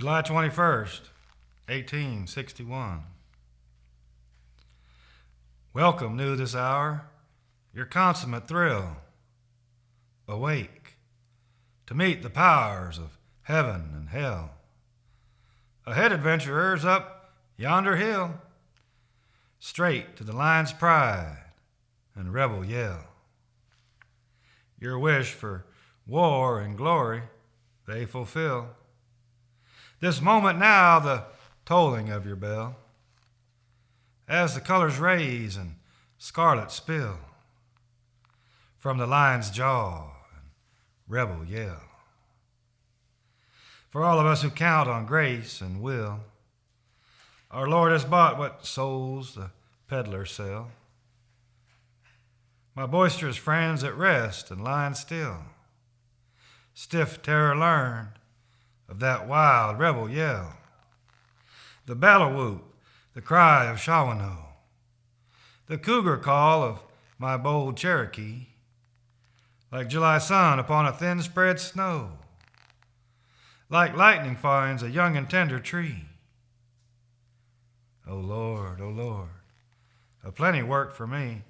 July 21st, 1861. Welcome, new this hour, your consummate thrill. Awake to meet the powers of heaven and hell. Ahead, adventurers, up yonder hill, straight to the lion's pride and rebel yell. Your wish for war and glory they fulfill. This moment now, the tolling of your bell, as the colors raise and scarlet spill from the lion's jaw and rebel yell. For all of us who count on grace and will, our Lord has bought what souls the peddlers sell. My boisterous friends at rest and lying still, stiff terror learned of that wild rebel yell, the battle whoop, the cry of Shawanoe, the cougar call of my bold Cherokee, like July sun upon a thin spread snow, like lightning finds a young and tender tree. O Lord, a plenty work for me.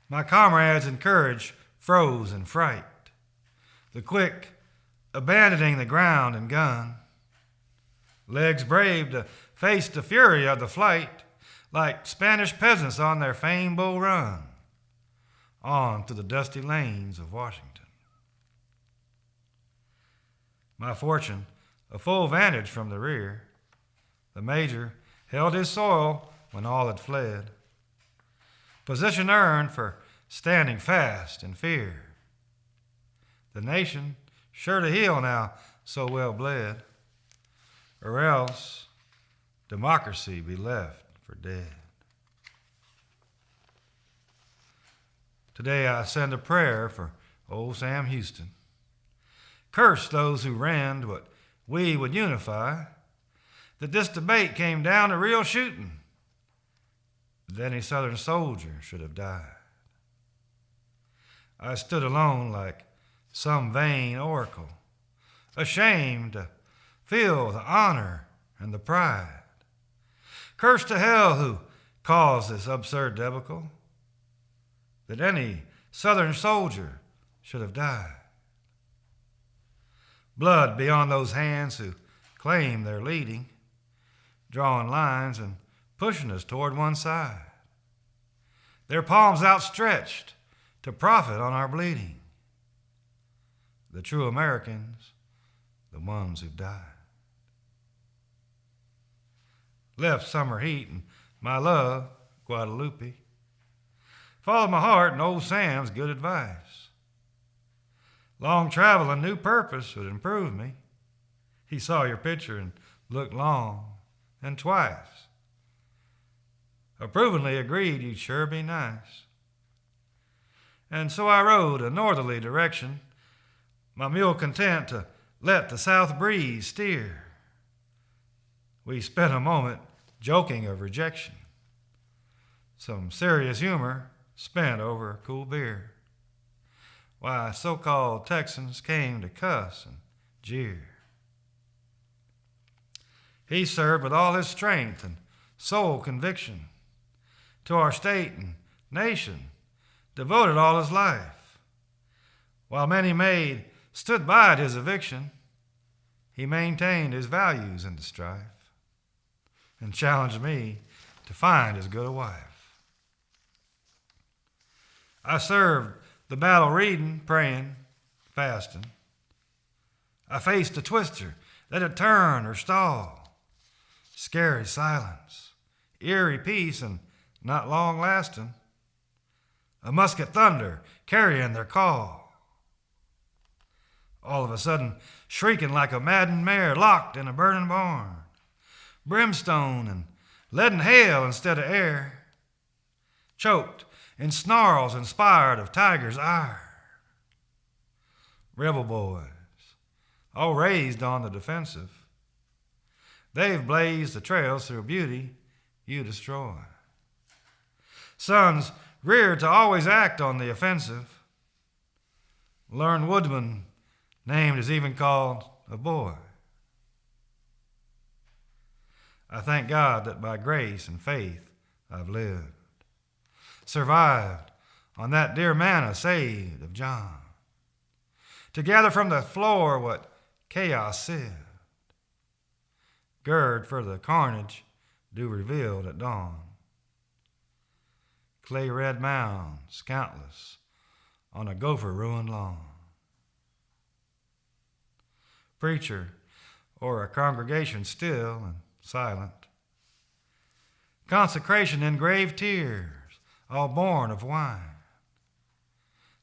My comrades in courage froze in fright, the quick abandoning the ground and gun, legs brave to face the fury of the flight, like Spanish peasants on their famed Bull Run, on to the dusty lanes of Washington. My fortune, a full vantage from the rear, the major held his soil when all had fled, position earned for standing fast in fear. The nation sure to heal now so well bled, or else democracy be left for dead. Today I send a prayer for old Sam Houston. Curse those who rend what we would unify, that this debate came down to real shooting, that any Southern soldier should have died. I stood alone like some vain oracle, ashamed to feel the honor and the pride. Curse to hell who caused this absurd debacle, that any Southern soldier should have died. Blood be on those hands who claim they're leading, drawing lines and pushing us toward one side, their palms outstretched to profit on our bleeding. The true Americans, the ones who've died. Left summer heat and my love, Guadalupe, followed my heart and old Sam's good advice. Long travel and new purpose would improve me. He saw your picture and looked long and twice. Approvingly agreed you'd sure be nice. And so I rode a northerly direction, my mule content to let the south breeze steer. We spent a moment joking of rejection, some serious humor spent over a cool beer. Why, so-called Texans came to cuss and jeer. He served with all his strength and soul conviction to our state and nation, devoted all his life. While many made stood by at his eviction, he maintained his values in the strife and challenged me to find as good a wife. I served the battle reading, praying, fasting. I faced a twister that had turn or stall, scary silence, eerie peace, and not long lasting. A musket thunder carrying their call. All of a sudden, shrieking like a maddened mare locked in a burning barn. Brimstone and leaden hail instead of air. Choked in snarls inspired of tiger's ire. Rebel boys, all raised on the defensive. They've blazed the trails through beauty you destroy. Sons reared to always act on the offensive. Learned woodman named is even called a boy. I thank God that by grace and faith I've lived, survived on that dear manna saved of John, to gather from the floor what chaos sieved, gird for the carnage dew revealed at dawn, clay-red mounds countless on a gopher-ruined lawn. Preacher or a congregation still and silent, consecration in grave tears, all born of wine.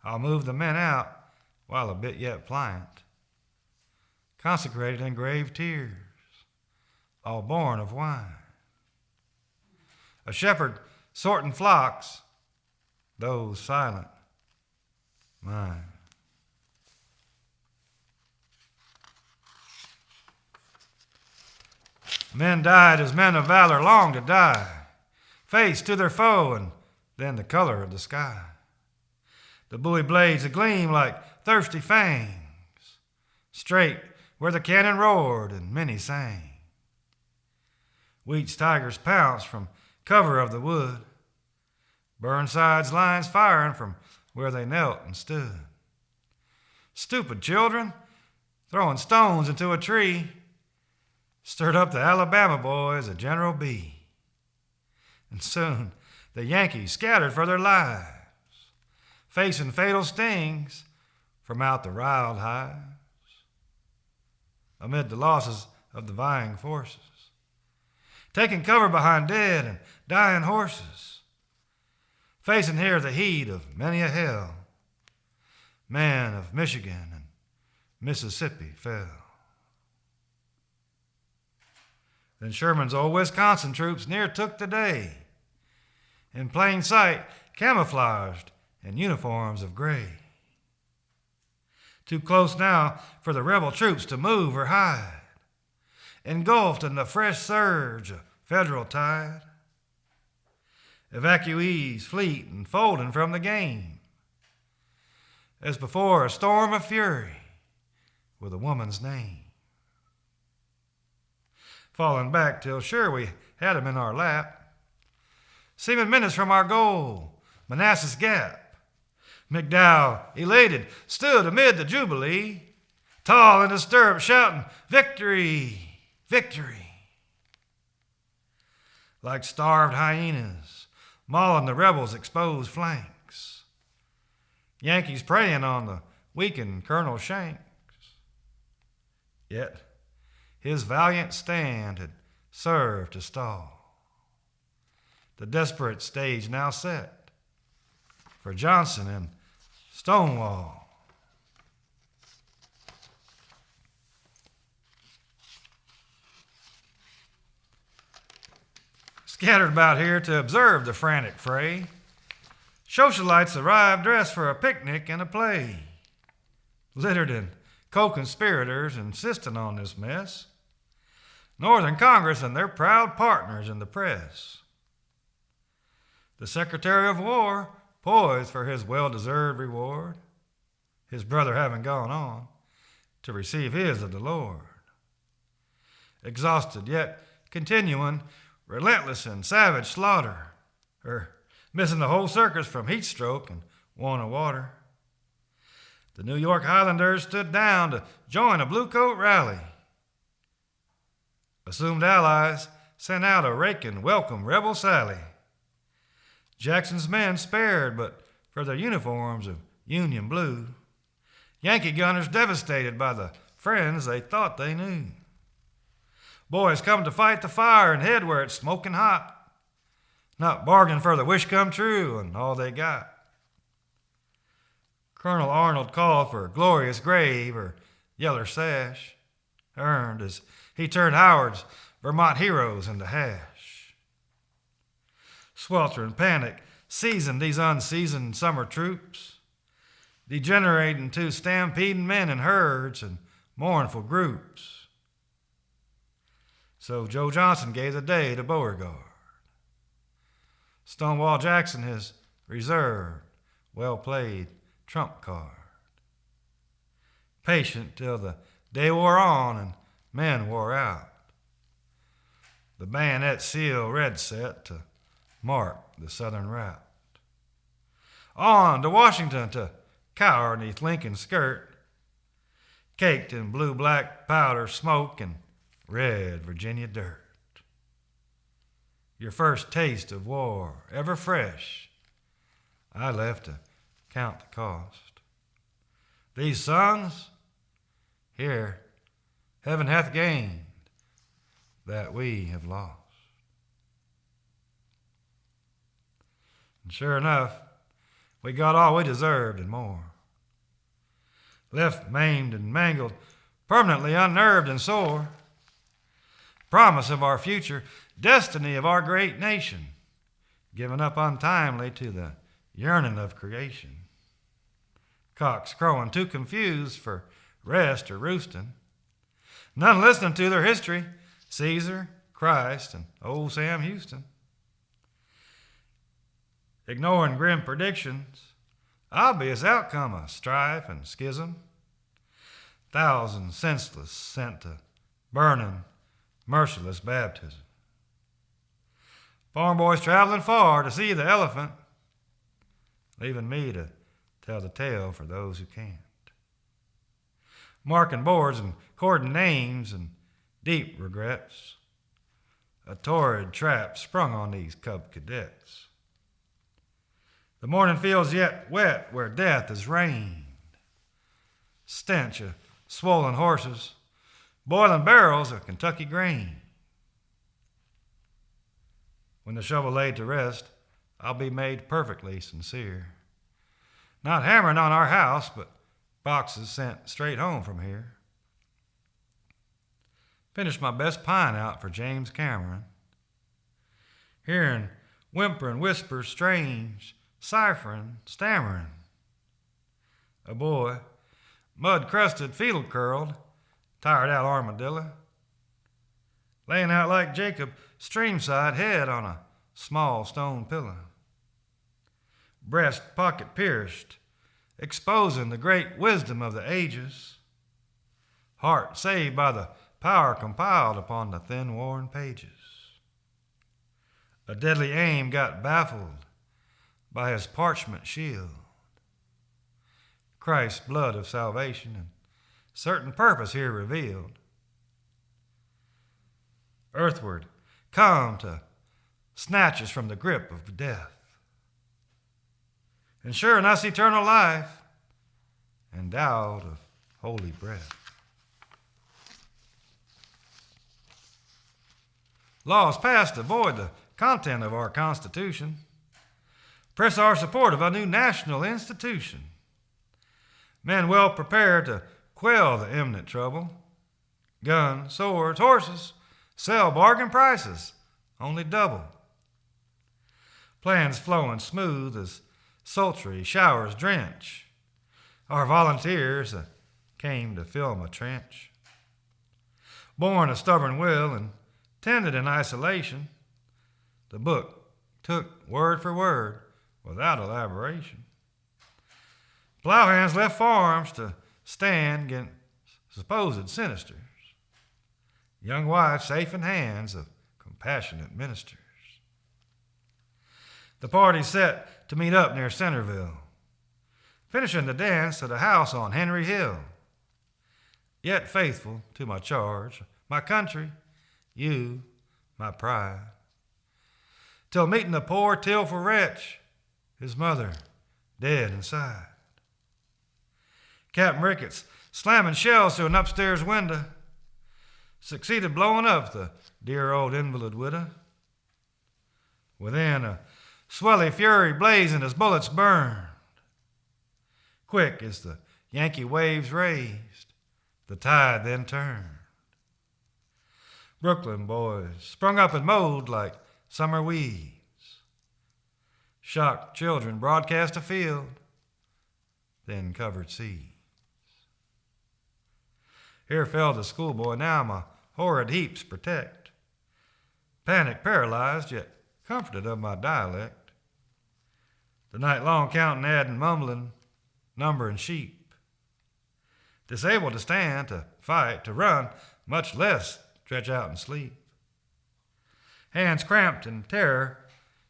I'll move the men out while a bit yet pliant, consecrated in grave tears, all born of wine. A shepherd sorting flocks, those silent, mine. Men died as men of valor long to die, face to their foe and then the color of the sky. The buoy blades agleam like thirsty fangs, straight where the cannon roared and many sang. Wheat's tigers pounced from cover of the wood, Burnside's lions firing from where they knelt and stood. Stupid children throwing stones into a tree stirred up the Alabama boys of General B. And soon the Yankees scattered for their lives, facing fatal stings from out the riled hives. Amid the losses of the vying forces, taking cover behind dead and dying horses, facing here the heat of many a hell, men of Michigan and Mississippi fell. Then Sherman's old Wisconsin troops near took the day, in plain sight, camouflaged in uniforms of gray. Too close now for the rebel troops to move or hide, engulfed in the fresh surge of federal tide. Evacuees fleet and folding from the game, as before a storm of fury with a woman's name. Falling back till sure we had him in our lap, seeming minutes from our goal, Manassas Gap. McDowell, elated, stood amid the jubilee, tall in the stirrups, shouting, "Victory! Victory!" Like starved hyenas, mauling the rebels' exposed flanks. Yankees preying on the weakened Colonel Shanks. Yet his valiant stand had served to stall the desperate stage now set for Johnson and Stonewall. Scattered about here to observe the frantic fray, socialites arrived dressed for a picnic and a play, littered in co-conspirators insisting on this mess, Northern Congress and their proud partners in the press. The Secretary of War poised for his well-deserved reward, his brother having gone on to receive his of the Lord. Exhausted yet continuing relentless and savage slaughter, missing the whole circus from heat stroke and want of water. The New York Highlanders stood down to join a blue coat rally. Assumed allies sent out a raking welcome rebel sally. Jackson's men spared but for their uniforms of Union blue. Yankee gunners devastated by the friends they thought they knew. Boys come to fight the fire and head where it's smoking hot, not bargain for the wish come true and all they got. Colonel Arnold called for a glorious grave or yeller sash, earned as he turned Howard's Vermont heroes into hash. Swelter and panic seasoned these unseasoned summer troops, degenerating to stampeding men in herds and mournful groups. So Joe Johnson gave the day to Beauregard. Stonewall Jackson his reserved, well-played trump card. Patient till the day wore on and men wore out. the bayonet seal red set to mark the southern route. On to Washington to cower 'neath Lincoln's skirt, caked in blue-black powder smoke and red Virginia dirt. Your first taste of war, ever fresh, I left to count the cost. These sons, here, heaven hath gained that we have lost. And sure enough, we got all we deserved and more. Left maimed and mangled, permanently unnerved and sore. Promise of our future, destiny of our great nation, given up untimely to the yearning of creation. Cocks crowing too confused for rest or roosting. None listening to their history, Caesar, Christ, and old Sam Houston. Ignoring grim predictions, obvious outcome of strife and schism. Thousands senseless sent to burning, merciless baptism. Farm boys traveling far to see the elephant, leaving me to tell the tale for those who can't. Marking boards and cording names and deep regrets. A torrid trap sprung on these cub cadets. The morning feels yet wet where death has reigned. Stench of swollen horses, boiling barrels of Kentucky grain. When the shovel laid to rest, I'll be made perfectly sincere. Not hammering on our house, but boxes sent straight home from here. Finished my best pine out for James Cameron. Hearing whimpering whispers strange, ciphering, stammering. A boy, mud-crusted, field-curled, tired-out armadillo, laying out like Jacob, streamside head on a small stone pillow. Breast pocket pierced, exposing the great wisdom of the ages. Heart saved by the power compiled upon the thin-worn pages. A deadly aim got baffled by his parchment shield. Christ's blood of salvation and certain purpose here revealed. Earthward, come to snatch us from the grip of death. Ensuring us eternal life, endowed of holy breath. Laws passed to void the content of our Constitution. Press our support of a new national institution. Men well prepared to quell the imminent trouble. Guns, swords, horses, sell bargain prices, only double. Plans flowing smooth as sultry showers drench. Our volunteers came to fill my trench. Born of stubborn will and tended in isolation, the book took word for word without elaboration. Plowhands left farms to stand against supposed sinisters. Young wives safe in hands of compassionate ministers. The party set to meet up near Centerville, finishing the dance at a house on Henry Hill. Yet faithful to my charge, my country, you, my pride. Till meeting the poor, tearful wretch, his mother dead inside. Captain Ricketts slamming shells through an upstairs window, succeeded blowing up the dear old invalid widow. Within, a swelly fury blazing as bullets burned. Quick as the Yankee waves raised, the tide then turned. Brooklyn boys sprung up and mowed like summer weeds. Shocked children broadcast a field, then covered seas. Here fell the schoolboy, now my horrid heaps protect. Panic paralyzed, yet comforted of my dialect. The night long counting, adding, mumbling, numbering sheep. Disabled to stand, to fight, to run, much less stretch out and sleep. hands cramped in terror,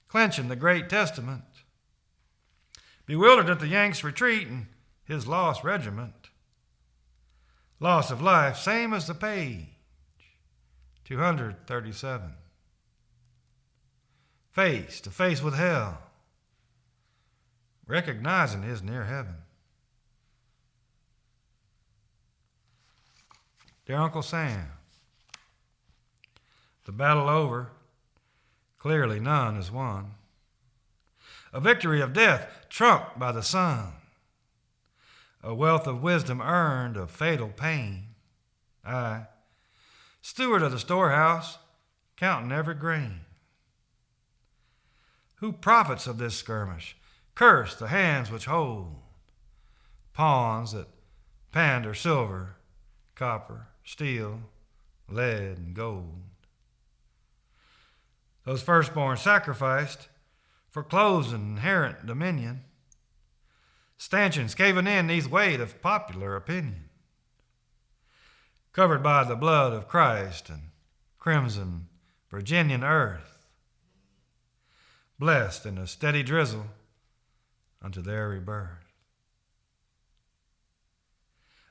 clenching the Great Testament. Bewildered at the Yanks' retreat and his lost regiment. Loss of life, same as the page, 237. Face to face with hell, recognizing his near heaven. Dear Uncle Sam, the battle over, clearly none is won. A victory of death trumped by the sun. A wealth of wisdom earned of fatal pain. I, steward of the storehouse, counting every grain. Who profits of this skirmish? Curse the hands which hold pawns that pander silver, copper, steel, lead, and gold. Those firstborn sacrificed for clothes and inherent dominion. Stanchions caving in neath weight of popular opinion. Covered by the blood of Christ and crimson Virginian earth. Blessed in a steady drizzle unto their rebirth.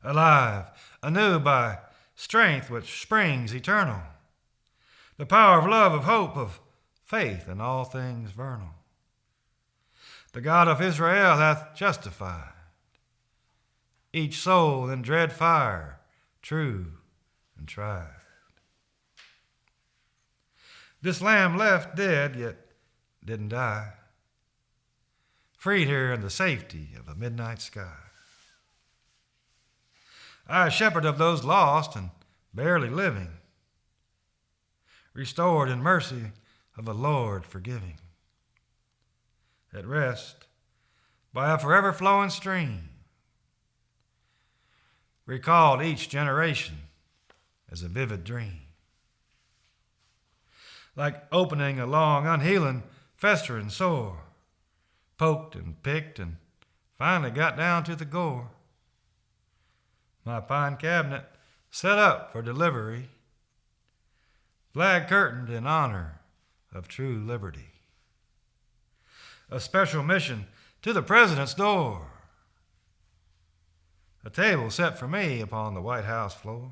Alive anew by strength which springs eternal. The power of love, of hope, of faith in all things vernal. The God of Israel hath justified each soul in dread fire, true and tried. This lamb left dead, yet didn't die, freed here in the safety of a midnight sky. I, shepherd of those lost and barely living, restored in mercy of a Lord forgiving. At rest by a forever flowing stream, recalled each generation as a vivid dream. Like opening a long, unhealing, festering sore, poked and picked and finally got down to the gore. My pine cabinet set up for delivery, flag curtained in honor of true liberty. A special mission to the president's door. A table set for me upon the White House floor.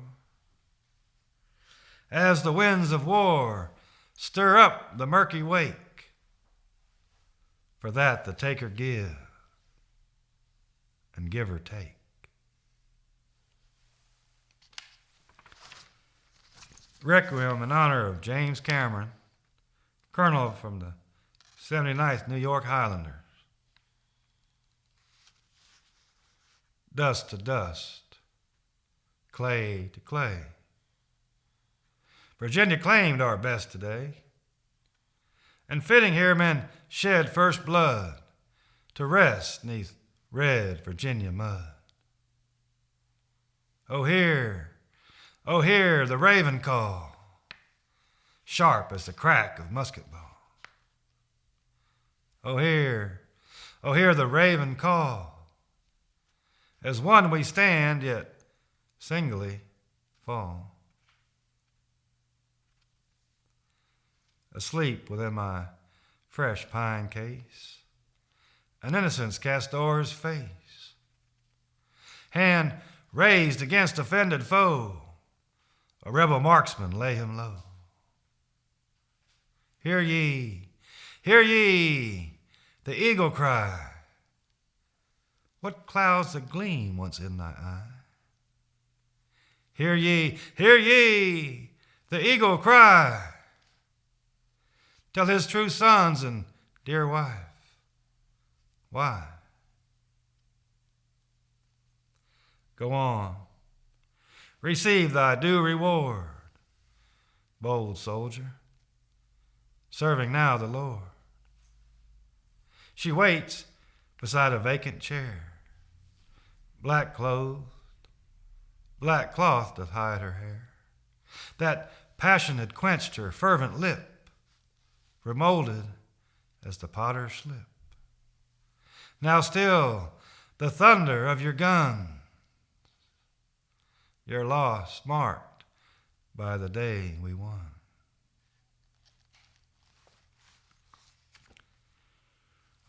As the winds of war stir up the murky wake, for that the taker give and giver take. Requiem in honor of James Cameron, Colonel from the 79th New York Highlanders. Dust to dust, clay to clay. Virginia claimed our best today, and fitting here men shed first blood to rest neath red Virginia mud. Oh, hear the raven call, sharp as the crack of musket ball. Oh, hear the raven call. As one we stand, yet singly fall. Asleep within my fresh pine case, an innocence cast o'er his face. Hand raised against offended foe, a rebel marksman lay him low. Hear ye, the eagle cry. What clouds the gleam once in thy eye? Hear ye, the eagle cry. Tell his true sons and dear wife, why? Go on, receive thy due reward, bold soldier, serving now the Lord. She waits beside a vacant chair, black clothed, black cloth doth hide her hair. That passion had quenched her fervent lip, remolded as the potter's slip. Now still the thunder of your guns, your loss marked by the day we won.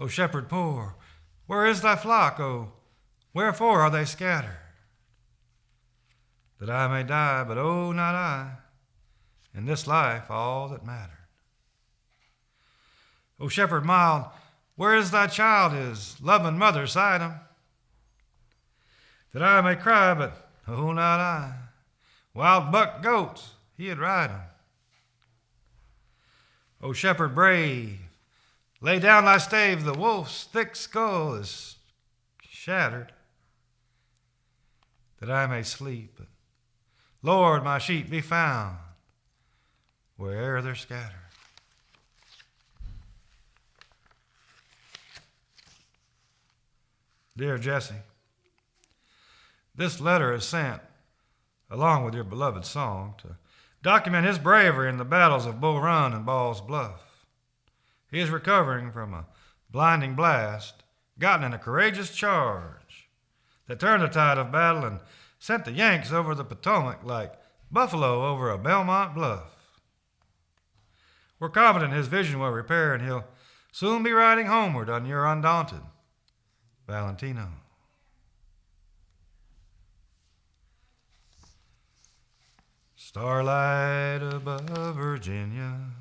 O shepherd poor, where is thy flock? O wherefore are they scattered? That I may die, but oh, not I, in this life all that mattered. O shepherd mild, where is thy child, his loving mother side him? That I may cry, but oh, not I, wild buck goats, he'd ride 'em. O shepherd brave, lay down thy stave, the wolf's thick skull is shattered. That I may sleep, but Lord, my sheep be found where'er they're scattered. Dear Jesse, this letter is sent, along with your beloved song, to document his bravery in the battles of Bull Run and Ball's Bluff. He is recovering from a blinding blast, gotten in a courageous charge that turned the tide of battle and sent the Yanks over the Potomac like buffalo over a Belmont bluff. We're confident his vision will repair and he'll soon be riding homeward on your undaunted Valentino. Starlight above Virginia,